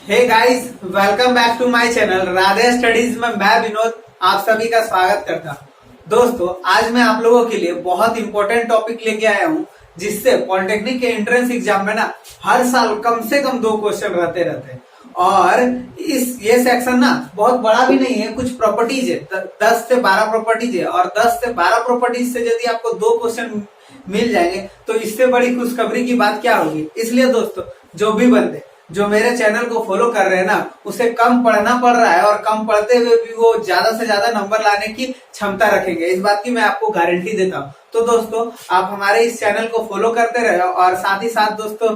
Hey guys, welcome back to my channel Radhe studies में मैं विनोद आप सभी का स्वागत करता हूं। दोस्तों, आज मैं आप लोगों के लिए बहुत इंपॉर्टेंट टॉपिक लेके आया हूं, जिससे पॉलिटेक्निक के एंट्रेंस एग्जाम में ना हर साल कम से कम 2 क्वेश्चन रहते हैं। और ये सेक्शन ना बहुत बड़ा भी नहीं है, कुछ प्रॉपर्टीज है, 10 से 12 प्रॉपर्टीज है। और 10 से 12 प्रॉपर्टीज से यदि आपको 2 क्वेश्चन मिल जाएंगे तो इससे बड़ी खुशखबरी की बात क्या होगी। इसलिए दोस्तों, जो भी बंदे जो मेरे चैनल को फॉलो कर रहे हैं ना, उसे कम पढ़ना पड़ रहा है और कम पढ़ते हुए भी वो ज्यादा से ज्यादा नंबर लाने की क्षमता रखेंगे, इस बात की मैं आपको गारंटी देता हूँ। तो दोस्तों, आप हमारे इस चैनल को फॉलो करते रहे और साथ ही साथ दोस्तों,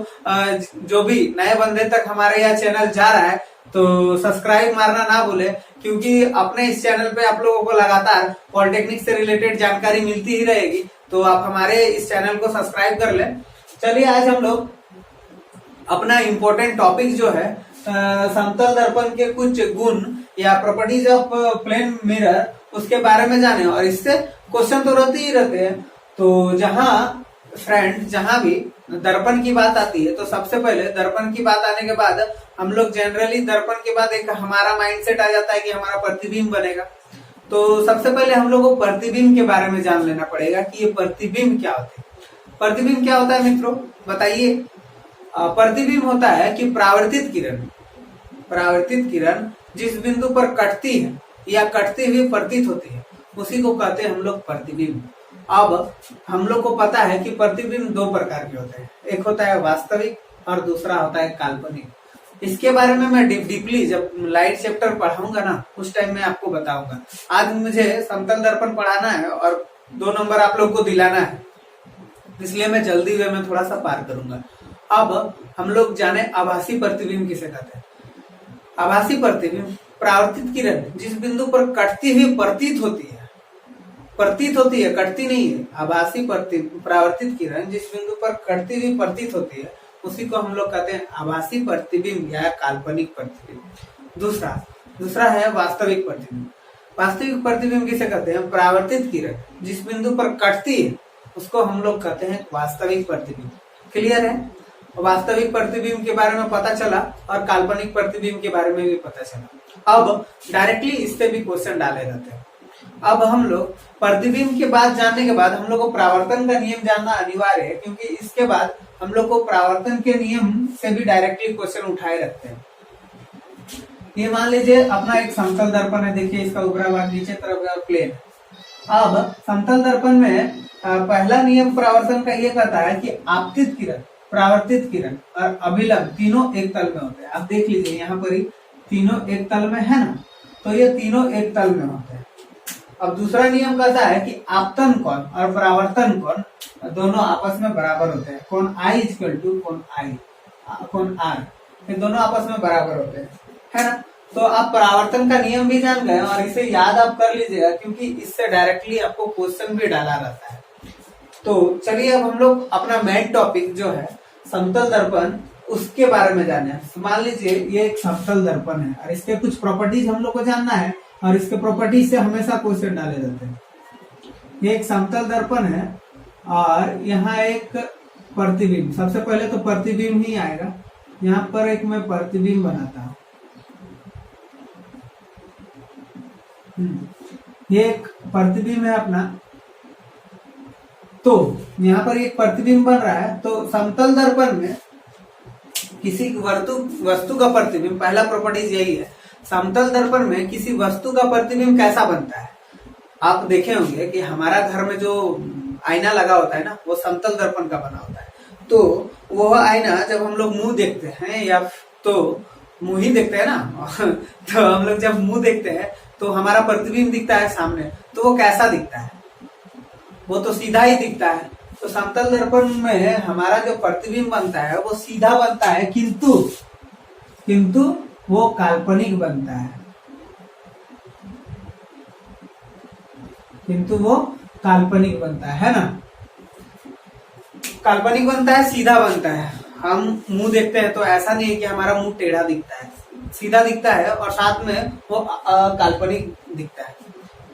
जो भी नए बंदे तक हमारे यह चैनल जा रहा है तो सब्सक्राइब मारना ना भूले, क्योंकि अपने इस चैनल पे आप लोगों को लगातार पॉलिटेक्निक से रिलेटेड जानकारी मिलती ही रहेगी। तो आप हमारे इस चैनल को सब्सक्राइब कर ले। चलिए, आज हम लोग अपना इम्पोर्टेंट टॉपिक जो है समतल दर्पण के कुछ गुण या प्रॉपर्टीज ऑफ प्लेन मिरर, उसके बारे में जाने। और इससे क्वेश्चन तो रहते ही रहते हैं। तो जहां भी दर्पण की बात आती है तो सबसे पहले दर्पण की बात आने के बाद हम लोग जनरली दर्पण के बाद एक हमारा माइंडसेट आ जाता है कि हमारा प्रतिबिंब बनेगा। तो सबसे पहले हम लोग को प्रतिबिंब के बारे में जान लेना पड़ेगा कि ये प्रतिबिंब क्या होता है। प्रतिबिंब क्या होता है मित्रों, बताइए। प्रतिबिंब होता है कि परावर्तित किरण जिस बिंदु पर कटती है या कटती हुई प्रतीत होती है, उसी को कहते हैं हम लोग प्रतिबिंब। अब हम लोग को पता है कि प्रतिबिंब 2 प्रकार के होते हैं, एक होता है वास्तविक और दूसरा होता है काल्पनिक। इसके बारे में मैं डीपली जब लाइट चैप्टर पढ़ाऊंगा ना, उस टाइम मैं आपको बताऊंगा। आज मुझे समतल दर्पण पढ़ाना है और 2 नंबर आप लोग को दिलाना है, इसलिए मैं जल्दी वे में थोड़ा सा पार करूंगा। अब हम लोग जाने आभासी प्रतिबिंब किसे कहते हैं। आभासी प्रतिबिंब परावर्तित किरण जिस बिंदु पर कटती हुई प्रतीत होती है, कटती नहीं है। आभासी परावर्तित किरण जिस बिंदु पर कटती हुई प्रतीत होती है, उसी को हम लोग कहते हैं आभासी प्रतिबिंब या काल्पनिक प्रतिबिंब। दूसरा है वास्तविक प्रतिबिंब। वास्तविक प्रतिबिंब किसे कहते हैं, परावर्तित किरण जिस बिंदु पर कटती है, उसको हम लोग कहते हैं वास्तविक प्रतिबिंब। क्लियर है। वास्तविक प्रतिबिंब के बारे में पता चला और काल्पनिक प्रतिबिंब के बारे में भी पता चला। अब डायरेक्टली इससे भी क्वेश्चन डाले जाते हैं। अब हम लोग प्रतिबिंब के बाद जानने के बाद हम लोग को परावर्तन का नियम जानना अनिवार्य है, क्योंकि इसके बाद हम लोग को परावर्तन के नियम से भी डायरेक्टली क्वेश्चन उठाए रखते हैं। ये मान लीजिए अपना एक समतल दर्पण है, देखिए इसका ऊपरी भाग नीचे तरफ प्लेन। अब समतल दर्पण में पहला नियम परावर्तन का ये कहता है कि आपतित किरण, परावर्तित किरण और अभिलंब तीनों एक तल में होते हैं। आप देख लीजिए यहाँ पर ही तीनों एक तल में है ना, तो ये तीनों एक तल में होते हैं। अब दूसरा नियम कहता है कि आपतन कोण और परावर्तन कोण दोनों आपस में बराबर होते हैं। कोण I इक्वल टू कोण R, ये दोनों आपस में बराबर होते हैं, है ना। तो आप परावर्तन का नियम भी जान गए और इसे याद आप कर लीजिएगा, क्योंकि इससे डायरेक्टली आपको क्वेश्चन भी डाला रहता है। तो चलिए, अब हम लोग अपना मेन टॉपिक जो है समतल दर्पण, उसके बारे में जाने। मान लीजिए ये एक समतल दर्पण है और इसके कुछ प्रॉपर्टीज हम लोग को जानना है, और इसके प्रॉपर्टीज से हमेशा क्वेश्चन डाले जाते हैं। ये एक समतल दर्पण है और यहाँ एक प्रतिबिंब, सबसे पहले तो प्रतिबिंब ही आएगा। यहाँ पर एक मैं प्रतिबिंब बनाता हूँ। ये एक प्रतिबिंब है अपना। तो यहाँ पर एक प्रतिबिंब बन रहा है। तो समतल दर्पण में किसी वस्तु का प्रतिबिंब, पहला प्रॉपर्टीज यही है। समतल दर्पण में किसी वस्तु का प्रतिबिंब कैसा बनता है। आप देखे होंगे कि हमारा घर में जो आईना लगा होता है ना, वो समतल दर्पण का बना होता है। तो वह आईना जब हम लोग मुंह देखते हैं, या तो मुंह ही देखते हैं ना तो हम लोग जब मुंह देखते हैं तो हमारा प्रतिबिंब दिखता है सामने, तो वो कैसा दिखता है, वो तो सीधा ही दिखता है। तो समतल दर्पण में हमारा जो प्रतिबिंब बनता है वो सीधा बनता है, किंतु वो काल्पनिक बनता है। है ना। काल्पनिक बनता है, सीधा बनता है। हम मुंह देखते हैं तो ऐसा नहीं है कि हमारा मुंह टेढ़ा दिखता है, सीधा दिखता है, और साथ में वो काल्पनिक दिखता है,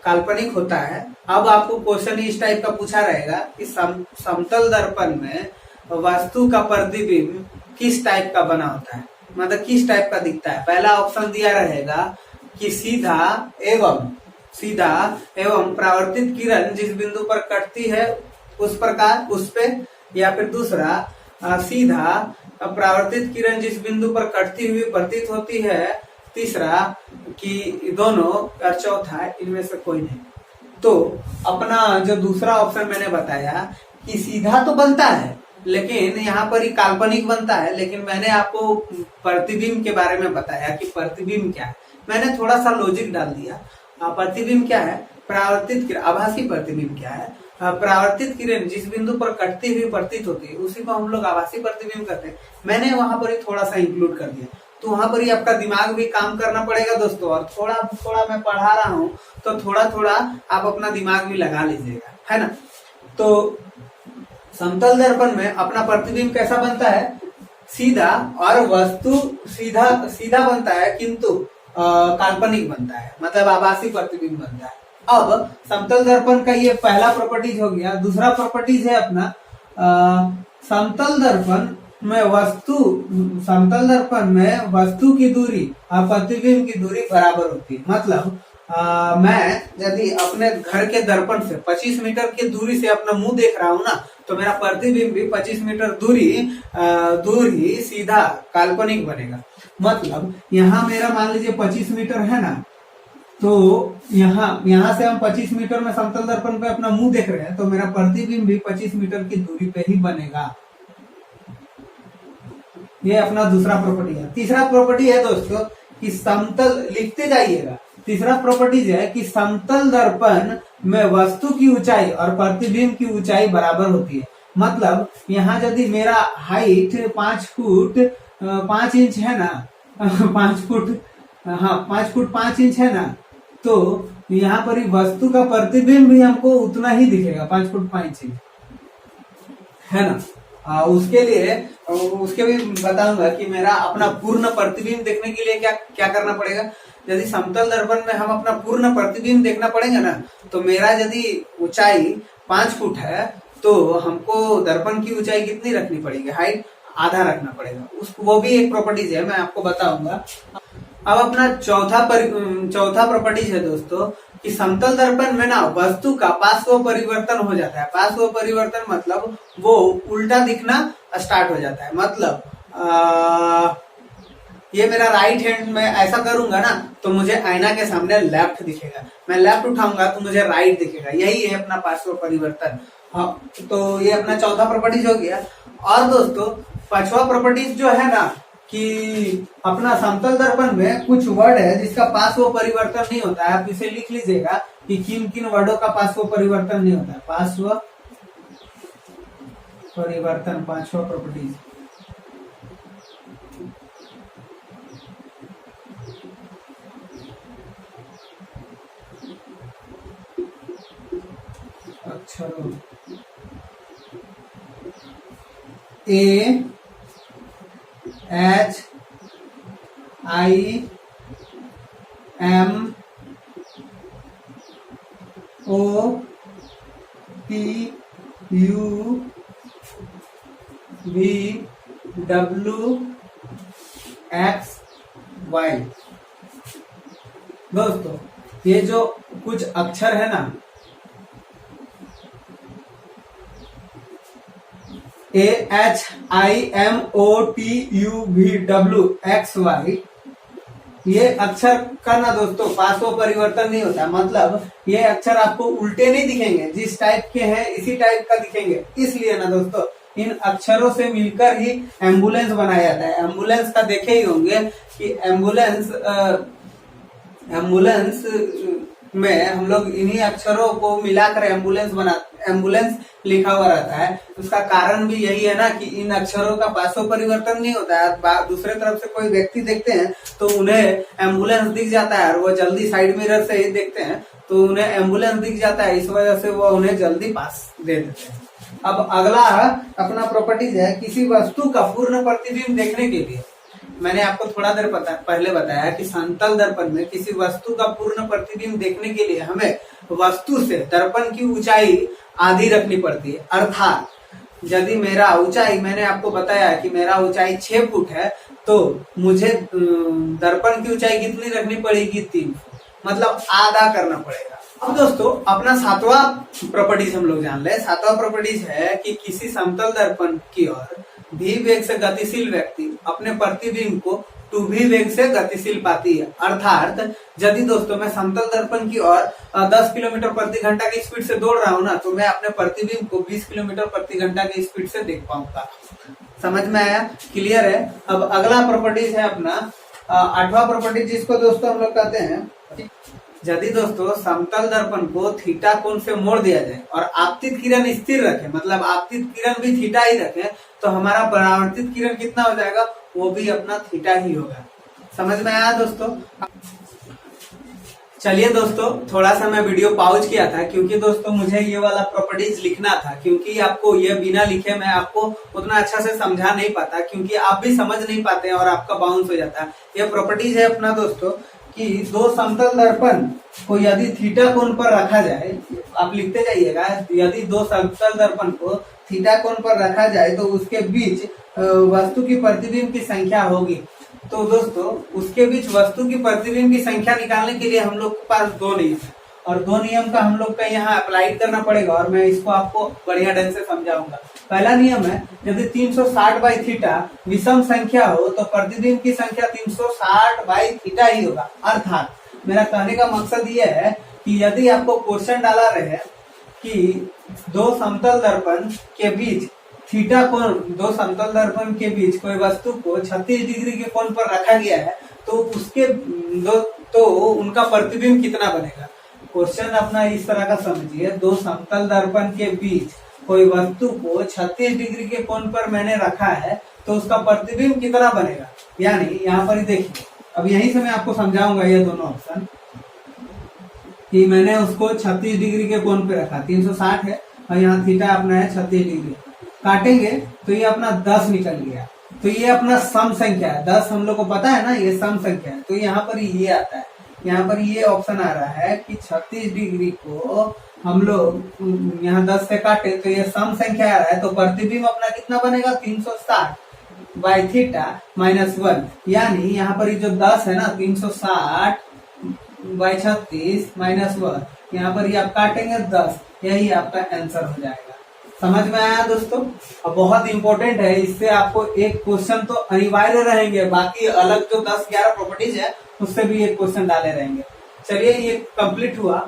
काल्पनिक होता है। अब आपको क्वेश्चन इस टाइप का पूछा रहेगा कि समतल दर्पण में वस्तु का प्रतिबिंब किस टाइप का बना होता है। मतलब किस टाइप का दिखता है। पहला ऑप्शन दिया रहेगा कि सीधा एवं परावर्तित किरण जिस बिंदु पर कटती है उस प्रकार उस पे, या फिर दूसरा सीधा परावर्तित किरण जिस बिंदु पर कटती हुई प्रतीत होती है, तीसरा कि दोनों, और चौथा इनमें से कोई नहीं। तो अपना जो दूसरा ऑप्शन मैंने बताया कि सीधा तो बनता है लेकिन यहाँ पर ही काल्पनिक बनता है, लेकिन मैंने आपको प्रतिबिंब के बारे में बताया कि प्रतिबिंब क्या है। मैंने थोड़ा सा लॉजिक डाल दिया। प्रतिबिंब क्या है, परावर्तित किरण, आभासी प्रतिबिंब क्या है, परावर्तित किरण जिस बिंदु पर कटती हुई प्रतीत होती है उसी को हम लोग आभासी प्रतिबिंब कहते हैं। मैंने वहां पर ही थोड़ा सा इंक्लूड कर दिया, तो वहां पर ही आपका दिमाग भी काम करना पड़ेगा दोस्तों। और थोड़ा थोड़ा मैं पढ़ा रहा हूँ तो थोड़ा थोड़ा आप अपना दिमाग भी लगा लीजिएगा, है ना। तो समतल दर्पण में अपना प्रतिबिंब कैसा बनता है, सीधा, और वस्तु सीधा बनता है किंतु काल्पनिक बनता है, मतलब आभासी प्रतिबिंब बनता है। अब समतल दर्पण का ये पहला प्रॉपर्टीज हो गया। दूसरा प्रॉपर्टीज है अपना समतल दर्पण में वस्तु की दूरी और प्रतिबिंब की दूरी बराबर होती है। मतलब मैं यदि अपने घर के दर्पण से 25 मीटर की दूरी से अपना मुंह देख रहा हूँ ना, तो मेरा प्रतिबिंब भी 25 मीटर दूरी सीधा काल्पनिक बनेगा। मतलब यहाँ मेरा मान लीजिए 25 मीटर है ना, तो यहाँ से हम 25 मीटर में समतल दर्पण पे अपना मुंह देख रहे हैं, तो मेरा प्रतिबिंब भी 25 मीटर की दूरी पे ही बनेगा। ये अपना दूसरा प्रॉपर्टी है। तीसरा प्रॉपर्टी है दोस्तों कि समतल, लिखते जाइएगा। तीसरा प्रॉपर्टीज है कि समतल दर्पण में वस्तु की ऊंचाई और प्रतिबिंब की ऊंचाई बराबर होती है। मतलब यहाँ यदि मेरा हाइट 5 फुट 5 इंच है ना, 5 फुट 5 इंच है ना, तो यहाँ पर ही वस्तु का प्रतिबिंब भी हमको उतना ही दिखेगा, 5 फुट 5 इंच, है ना। उसके लिए उसके भी बताऊंगा कि मेरा अपना पूर्ण प्रतिबिंब देखने के लिए क्या क्या करना पड़ेगा। यदि समतल दर्पण में हम अपना पूर्ण प्रतिबिंब देखना पड़ेगा ना, तो मेरा यदि ऊंचाई 5 फुट है तो हमको दर्पण की ऊंचाई कितनी रखनी पड़ेगी, हाइट आधा रखना पड़ेगा। वो भी एक प्रॉपर्टीज है, मैं आपको बताऊंगा। अब अपना चौथा प्रॉपर्टीज है दोस्तों कि समतल दर्पण में ना वस्तु का पार्श्व परिवर्तन हो जाता है। पार्श्व परिवर्तन मतलब वो उल्टा दिखना स्टार्ट हो जाता है। मतलब ये मेरा राइट हैंड में ऐसा करूंगा ना तो मुझे आईना के सामने लेफ्ट दिखेगा, मैं लेफ्ट उठाऊंगा तो मुझे राइट दिखेगा। यही है अपना पार्श्व परिवर्तन। हाँ, तो ये अपना चौथा प्रॉपर्टीज हो गया। और दोस्तों पांचवा प्रॉपर्टीज जो है ना कि अपना समतल दर्पण में कुछ वर्ड है जिसका पार्श्व परिवर्तन नहीं होता है। आप इसे लिख लीजिएगा कि किन किन वर्डों का पार्श्व परिवर्तन नहीं होता है। पार्श्व परिवर्तन, पांचवा प्रॉपर्टीज। अक्षरों AHIMOPUVWXY। दोस्तों ये जो कुछ अक्षर है ना, AHIMOPUVWXY, ये अक्षर का ना दोस्तों पार्श्व परिवर्तन नहीं होता। मतलब ये अक्षर आपको उल्टे नहीं दिखेंगे, जिस टाइप के हैं इसी टाइप का दिखेंगे। इसलिए ना दोस्तों इन अक्षरों से मिलकर ही एम्बुलेंस बनाया जाता है। एम्बुलेंस का देखे ही होंगे कि एम्बुलेंस में हम लोग इन्हीं अक्षरों को मिलाकर एम्बुलेंस लिखा हुआ रहता है। उसका कारण भी यही है ना कि इन अक्षरों का पार्श्व परिवर्तन नहीं होता है। दूसरे तरफ से कोई व्यक्ति देखते हैं तो उन्हें एम्बुलेंस दिख जाता है और वो जल्दी साइड मिरर से ही देखते हैं तो उन्हें एम्बुलेंस दिख जाता है, इस वजह से वो उन्हें जल्दी पास दे देते हैं। अब अगला अपना प्रॉपर्टीज है किसी वस्तु का पूर्ण प्रतिबिंब देखने के लिए। मैंने आपको थोड़ा देर पहले बताया कि समतल दर्पण में किसी वस्तु का पूर्ण प्रतिबिंब देखने के लिए हमें वस्तु से दर्पण की ऊंचाई आधी रखनी पड़ती है। अर्थात यदि मेरा ऊंचाई, मैंने आपको बताया कि मेरा ऊंचाई 6 फुट है, तो मुझे दर्पण की ऊंचाई कितनी रखनी पड़ेगी? 3, मतलब आधा करना पड़ेगा। अब दोस्तों अपना 7वां प्रॉपर्टीज हम लोग जान ले। 7वां प्रॉपर्टीज है कि किसी समतल दर्पण की ओर v वेग से गतिशील व्यक्ति अपने प्रतिबिंब को 2v वेग से गतिशील पाती है। अर्थात यदि दोस्तों मैं समतल दर्पण की ओर 10 किलोमीटर प्रति घंटा की स्पीड से दौड़ रहा हूँ ना, तो मैं अपने प्रतिबिंब को 20 किलोमीटर प्रति घंटा की स्पीड से देख पाऊंगा। समझ में आया? क्लियर है? अब अगला प्रॉपर्टीज है अपना 8वां प्रॉपर्टीज, जिसको दोस्तों हम लोग कहते हैं यदि दोस्तों समतल दर्पण को थीटा कोण से मोड़ दिया जाए और आपतित किरण स्थिर रखे, मतलब आपतित किरण भी थीटा ही रखे, तो हमारा परावर्तित किरण कितना हो जाएगा? वो भी अपना थीटा ही होगा। समझ में आया दोस्तों? चलिए दोस्तों, थोड़ा सा मैं वीडियो पॉज किया था क्योंकि दोस्तों मुझे ये वाला प्रॉपर्टीज लिखना था, क्योंकि आपको ये बिना लिखे मैं आपको उतना अच्छा से समझा नहीं पाता, क्योंकि आप भी समझ नहीं पाते और आपका बाउंस हो जाता है। ये प्रॉपर्टीज है अपना दोस्तों कि दो समतल दर्पण को यदि थीटा कोण पर रखा जाए, आप लिखते जाइएगा, यदि दो समतल दर्पण को थीटा कोण पर रखा जाए तो उसके बीच वस्तु की प्रतिबिंब की संख्या होगी। तो दोस्तों उसके बीच वस्तु की प्रतिबिंब की संख्या निकालने के लिए हम लोग के पास 2 नियम है, और 2 नियम का हम लोग का यहाँ अप्लाई करना पड़ेगा, और मैं इसको आपको बढ़िया ढंग से समझाऊंगा। पहला नियम है, यदि 360 बाई थीटा विषम संख्या हो तो प्रतिबिंब की संख्या 360 बाई थीटा ही होगा। अर्थात मेरा कहने का मकसद ये है कि यदि आपको क्वेश्चन डाला रहे कि दो समतल दर्पण के बीच थीटा कोण, दो समतल दर्पण के बीच कोई वस्तु को 36 डिग्री के कोण पर रखा गया है, तो उसके तो उनका प्रतिबिंब कितना बनेगा? क्वेश्चन अपना इस तरह का समझिए, दो समतल दर्पण के बीच कोई वस्तु को 36 डिग्री के कोण पर मैंने रखा है, तो उसका प्रतिबिंब कितना बनेगा? यानी यहाँ पर देखिए, अब यहीं से मैं आपको समझाऊंगा ये दोनों ऑप्शन कि मैंने उसको 36 डिग्री के कोण पे रखा, 360 है और यहाँ थीटा अपना है 36 डिग्री। काटेंगे तो ये अपना 10 निकल गया, तो ये अपना सम संख्या है। 10 हम लोग को पता है ना, ये सम संख्या है, तो यहाँ पर ये आता है, यहाँ पर ये ऑप्शन आ रहा है कि 36 डिग्री को हम लोग यहाँ 10 से काटे तो ये सम संख्या आ रहा है, तो प्रतिबिंब अपना कितना बनेगा? 360 बाई थीटा माइनस 1, यानी यहाँ पर जो 10 है ना, 360 बाई 36 माइनस 1, यहाँ पर ये आप काटेंगे 10, यही आपका आंसर हो जाएगा। समझ में आया दोस्तों? अब बहुत इंपॉर्टेंट है, इससे आपको एक क्वेश्चन तो अनिवार्य रहेंगे, बाकी अलग जो 10-11 प्रॉपर्टीज है उससे भी एक क्वेश्चन डाले रहेंगे। चलिए ये कंप्लीट हुआ।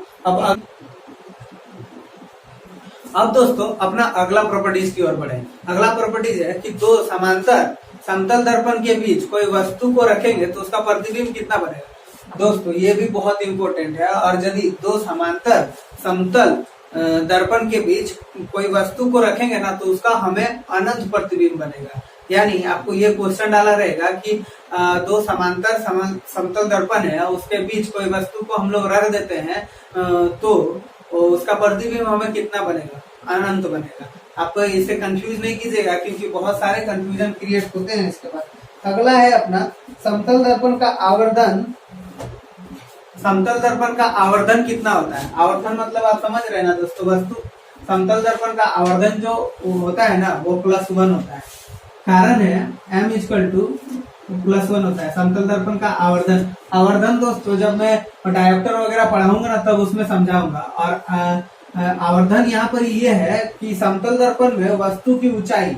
अब दोस्तों अपना अगला प्रॉपर्टीज की ओर बढ़े। अगला प्रॉपर्टीज है कि दो समांतर समतल दर्पण के बीच कोई वस्तु को रखेंगे तो उसका प्रतिबिंब कितना बनेगा? दोस्तों ये भी बहुत इंपॉर्टेंट है, और यदि दो समांतर समतल दर्पण के बीच कोई वस्तु को रखेंगे ना, तो उसका हमें अनंत प्रतिबिंब बनेगा। यानी आपको ये क्वेश्चन डाला रहेगा कि दो समांतर समतल दर्पण है, उसके बीच कोई वस्तु को हम लोग रख देते हैं, तो उसका प्रतिबिंब हमें कितना बनेगा? अनंत बनेगा। आपको इसे कंफ्यूज नहीं कीजिएगा, क्योंकि बहुत सारे कंफ्यूजन क्रिएट होते हैं इसके बाद। अगला है अपना समतल दर्पण का आवर्धन। समतल दर्पण का आवर्धन कितना होता है? आवर्धन मतलब आप समझ रहे हैं ना दोस्तों, वस्तु समतल दर्पण का आवर्धन जो होता है ना, वो +1 होता है। कारण है m = +1 होता है समतल दर्पण का आवर्धन। आवर्धन दोस्तों जब मैं डायोप्टर वगैरह पढ़ाऊंगा ना, तब उसमें समझाऊंगा। और आवर्धन यहाँ पर ये है कि समतल दर्पण में वस्तु की ऊंचाई,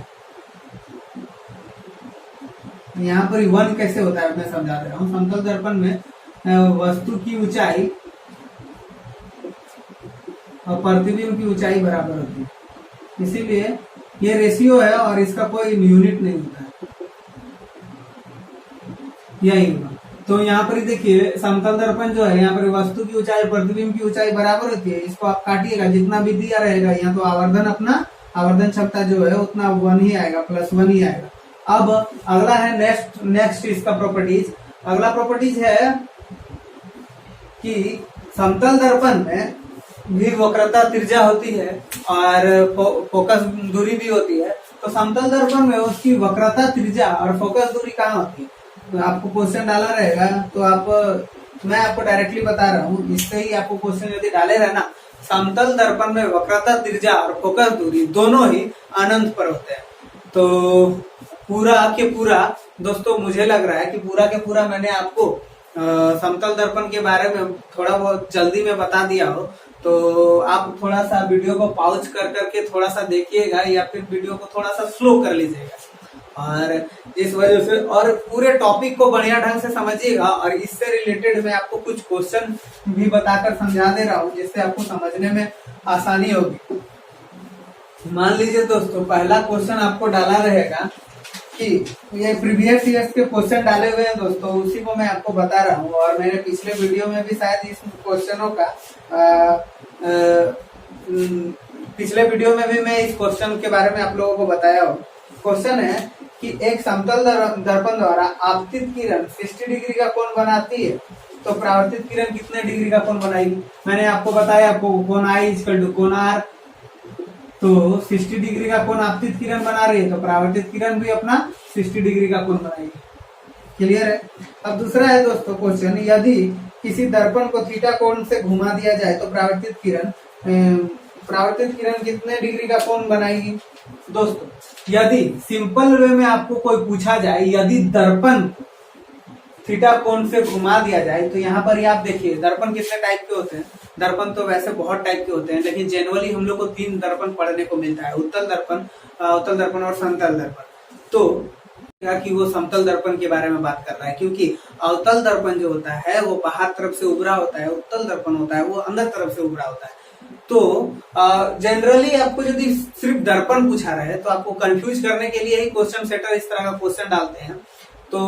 यहाँ पर 1 कैसे होता है मैं समझा दे रहा हूँ। समतल दर्पण में वस्तु की ऊंचाई और प्रतिबिंब की ऊंचाई बराबर होती है, इसीलिए ये रेशियो है और इसका कोई यूनिट नहीं होता है, यही होगा। तो यहाँ पर देखिए समतल दर्पण जो है, यहाँ पर वस्तु की ऊंचाई और प्रतिबिंब की ऊंचाई बराबर होती है। इसको आप काटिएगा, जितना भी दिया रहेगा यहाँ, तो आवर्धन अपना आवर्धन क्षमता जो है उतना 1 ही आएगा, +1 ही आएगा। अब अगला है नेक्स्ट इसका प्रॉपर्टीज। अगला प्रॉपर्टीज है कि समतल दर्पण में भी वक्रता त्रिज्या होती है और फोकस दूरी भी होती है। तो समतल दर्पण में उसकी वक्रता त्रिज्या और फोकस दूरी कहाँ होती है? तो आपको क्वेश्चन डाला रहेगा, तो मैं आपको डायरेक्टली बता रहा हूँ, इससे ही आपको क्वेश्चन यदि डाले रहे ना, समतल दर्पण में वक्रता त्रिज्या और फोकस दूरी दोनों ही अनंत पर होते हैं। तो पूरा के पूरा दोस्तों मुझे लग रहा है कि पूरा के पूरा मैंने आपको समतल दर्पण के बारे में थोड़ा बहुत जल्दी में बता दिया हो, तो आप थोड़ा सा वीडियो को पॉज कर करके थोड़ा सा देखिएगा या फिर वीडियो को थोड़ा सा स्लो कर लीजिएगा, और इस वजह से और पूरे टॉपिक को बढ़िया ढंग से समझिएगा। और इससे रिलेटेड मैं आपको कुछ क्वेश्चन भी बताकर समझा दे रहा हूँ जिससे आपको समझने में आसानी होगी। मान लीजिए दोस्तों, पहला क्वेश्चन आपको डाला रहेगा कि ये प्रीवियस ईयर्स के क्वेश्चन डाले हुए हैं दोस्तों, उसी को मैं आपको बता रहा हूँ। और मैंने पिछले वीडियो में भी शायद इस क्वेश्चनों का पिछले वीडियो में भी मैं इस क्वेश्चन के बारे में आप लोगों को बताया हूँ। क्वेश्चन है कि एक समतल दर्पण द्वारा आपतित किरण 60 डिग्री का कोण बनाती है, तो परावर्तित किरण कितने डिग्री का कोण बनाएगी। मैंने आपको बताया, आपको कोण आई इक्वल टू कोण आर, तो 60 डिग्री का कोण आपतित किरण बना रही है, तो परावर्तित किरण भी अपना 60 डिग्री का कोण बनाएगी। क्लियर है। अब दूसरा है दोस्तों क्वेश्चन, यदि किसी दर्पण को थीटा कोण से घुमा दिया जाए तो परावर्तित किरण कितने डिग्री का कोण बनाएगी। दोस्तों यदि सिंपल वे में आपको कोई पूछा जाए, यदि दर्पण थीटा कोण से घुमा दिया जाए, तो यहाँ पर आप देखिए दर्पण कितने टाइप के होते हैं। दर्पण तो वैसे बहुत टाइप के होते हैं, लेकिन जनरली हम लोग को 3 दर्पण पढ़ने को मिलता है, उत्तल दर्पण और समतल दर्पण। तो क्या कि वो समतल दर्पण के बारे में बात कर रहा है, क्योंकि अवतल दर्पण जो होता है वो बाहर तरफ से उभरा होता है, उत्तल दर्पण होता है वो अंदर तरफ से उभरा होता है। तो जनरली आपको यदि सिर्फ दर्पण पूछा रहे तो आपको कंफ्यूज करने के लिए ही क्वेश्चन सेटर इस तरह का क्वेश्चन डालते हैं, तो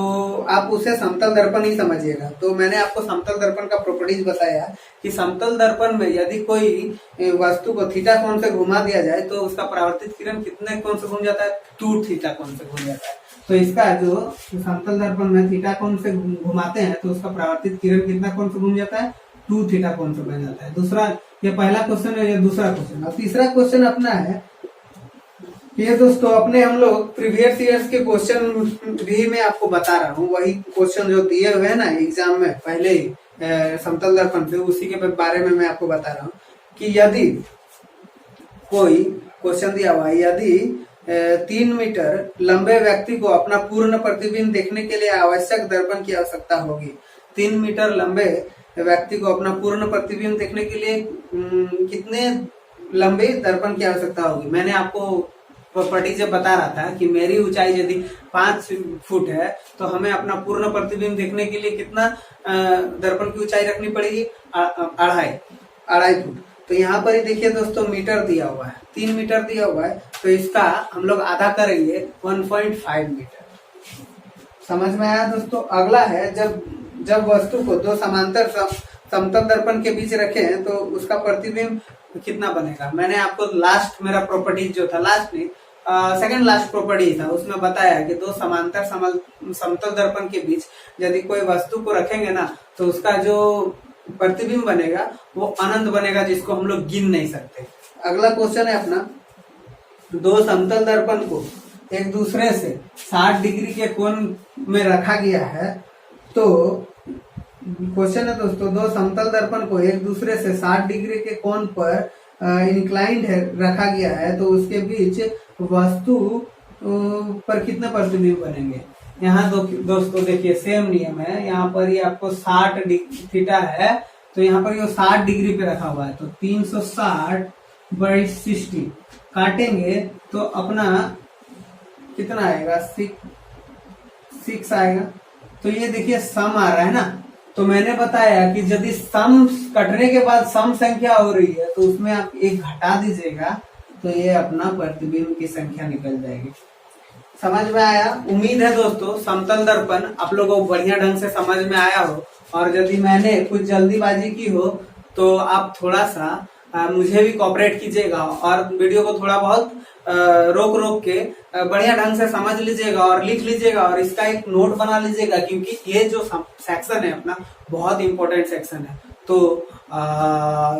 आप उसे समतल दर्पण ही समझिएगा। तो मैंने आपको समतल दर्पण का प्रॉपर्टीज बताया कि समतल दर्पण में यदि कोई वस्तु को थीटा कोण से घुमा दिया जाए तो उसका परावर्तित किरण कितने कोण से घूम जाता है, 2 थीटा कोण से घूम जाता है। तो इसका जो समतल दर्पण में थीटा कोण से घुमाते हैं तो उसका परावर्तित किरण कितना कोण से घूम जाता है, 2 थीटा कोण से बन जाता है। दूसरा, ये पहला क्वेश्चन है, ये दूसरा क्वेश्चन। अब तीसरा क्वेश्चन अपना है, ये दोस्तों अपने हम लोग प्रीवियस ईयर्स के क्वेश्चन भी मैं आपको बता रहा हूँ, वही क्वेश्चन जो दिए हुए हैं ना एग्जाम में पहले ही समतल दर्पण से, उसी के बारे में मैं आपको बता रहा हूँ कि यदि कोई क्वेश्चन दिया हुआ है, यदि 3 मीटर लंबे व्यक्ति को अपना पूर्ण प्रतिबिंब देखने के लिए आवश्यक दर्पण की आवश्यकता होगी। 3 मीटर लंबे व्यक्ति को अपना पूर्ण प्रतिबिंब देखने के लिए कितने लंबे दर्पण की आवश्यकता होगी। मैंने आपको प्रॉपर्टी से बता रहा था कि मेरी ऊंचाई यदि 5 फुट है तो हमें अपना पूर्ण प्रतिबिंब देखने के लिए कितना दर्पण की ऊंचाई रखनी पड़ेगी, 2.5 फुट। तो यहाँ पर ही देखिए दोस्तों मीटर दिया हुआ है, 3 मीटर दिया हुआ है, तो इसका हम लोग आधा करेंगे 1.5 मीटर। समझ में आया दोस्तों। अगला है, जब वस्तु को 2 समांतर समतल दर्पण के बीच रखे हैं तो उसका प्रतिबिंब कितना बनेगा। मैंने आपको लास्ट मेरा प्रॉपर्टी जो था, लास्ट नहीं सेकंड लास्ट प्रॉपर्टी था, उसमें बताया कि 2 समांतर समतल दर्पण के बीच यदि कोई वस्तु को रखेंगे ना तो उसका जो प्रतिबिंब बनेगा वो अनंत बनेगा, जिसको हम लोग गिन नहीं सकते। अगला क्वेश्चन है अपना, 2 समतल दर्पण को एक दूसरे से 60 डिग्री के कोण में रखा गया है। तो क्वेश्चन है दोस्तों, 2 समतल दर्पण को एक दूसरे से 60 डिग्री के कोण पर इंक्लाइंड है रखा गया है, तो उसके बीच वस्तु पर कितने प्रतिबिंब बनेंगे। यहाँ दोस्तों देखिए सेम नियम है, यहाँ पर ये आपको 60 थीटा है, तो यहाँ पर ये 60 डिग्री पे रखा हुआ है, तो 360/60 काटेंगे तो अपना कितना आएगा, 6 आएगा। तो ये देखिए सम आ रहा है ना, तो मैंने बताया कि यदि सम कटने के बाद सम संख्या हो रही है तो उसमें आप 1 घटा दीजिएगा तो ये अपना प्रतिबिंब की संख्या निकल जाएगी। समझ में आया। उम्मीद है दोस्तों समतल दर्पण आप लोगों को बढ़िया ढंग से समझ में आया हो, और यदि मैंने कुछ जल्दीबाजी की हो तो आप थोड़ा सा मुझे भी कोऑपरेट कीजिएगा और वीडियो को थोड़ा बहुत रोक के बढ़िया ढंग से समझ लीजिएगा और लिख लीजिएगा और इसका एक नोट बना लीजिएगा, क्योंकि ये जो सेक्शन है अपना बहुत इंपॉर्टेंट सेक्शन है। तो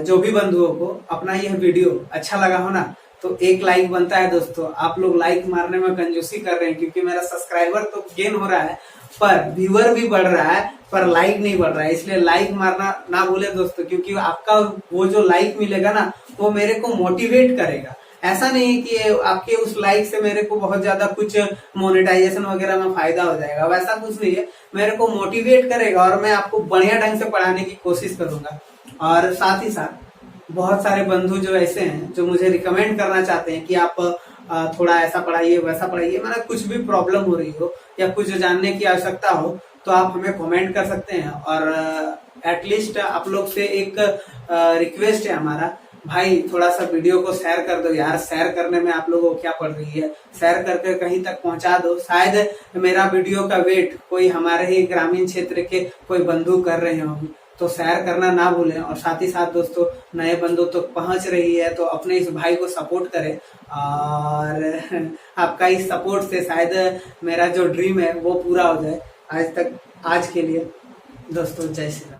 जो भी बंधुओं को अपना यह वीडियो अच्छा लगा हो ना तो 1 लाइक बनता है दोस्तों। आप लोग लाइक मारने में कंजूसी कर रहे हैं, क्योंकि मेरा सब्सक्राइबर तो गेन हो रहा है पर व्यूअर भी बढ़ रहा है पर लाइक नहीं बढ़ रहा है, इसलिए लाइक मारना ना भूले दोस्तों, क्योंकि आपका वो जो लाइक मिलेगा ना वो मेरे को मोटिवेट करेगा ऐसा नहीं है कि आपके उस लाइक से मेरे को बहुत ज्यादा कुछ मोनेटाइजेशन वगैरह में फायदा हो जाएगा, वैसा कुछ नहीं है। मेरे को मोटिवेट करेगा और मैं आपको बढ़िया ढंग से पढ़ाने की कोशिश करूंगा। और साथ ही साथ बहुत सारे बंधु जो ऐसे हैं जो मुझे रिकमेंड करना चाहते हैं कि आप थोड़ा ऐसा पढ़ाइए वैसा पढ़ाइए, मतलब कुछ भी प्रॉब्लम हो रही हो या कुछ जानने की आवश्यकता हो तो आप हमें कमेंट कर सकते हैं। और एटलीस्ट आप लोग से एक रिक्वेस्ट है हमारा, भाई थोड़ा सा वीडियो को शेयर कर दो यार। शेयर करने में आप लोगों को क्या पड़ रही है, शेयर करके कहीं तक पहुंचा दो। शायद मेरा वीडियो का वेट कोई हमारे ही ग्रामीण क्षेत्र के कोई बंधु कर रहे होंगे, तो शेयर करना ना भूलें। और साथ ही साथ दोस्तों, नए बंधु तो पहुंच रही है तो अपने इस भाई को सपोर्ट करें। और आपका इस सपोर्ट से शायद मेरा जो ड्रीम है वो पूरा हो जाए। आज के लिए दोस्तों, जय श्री राम।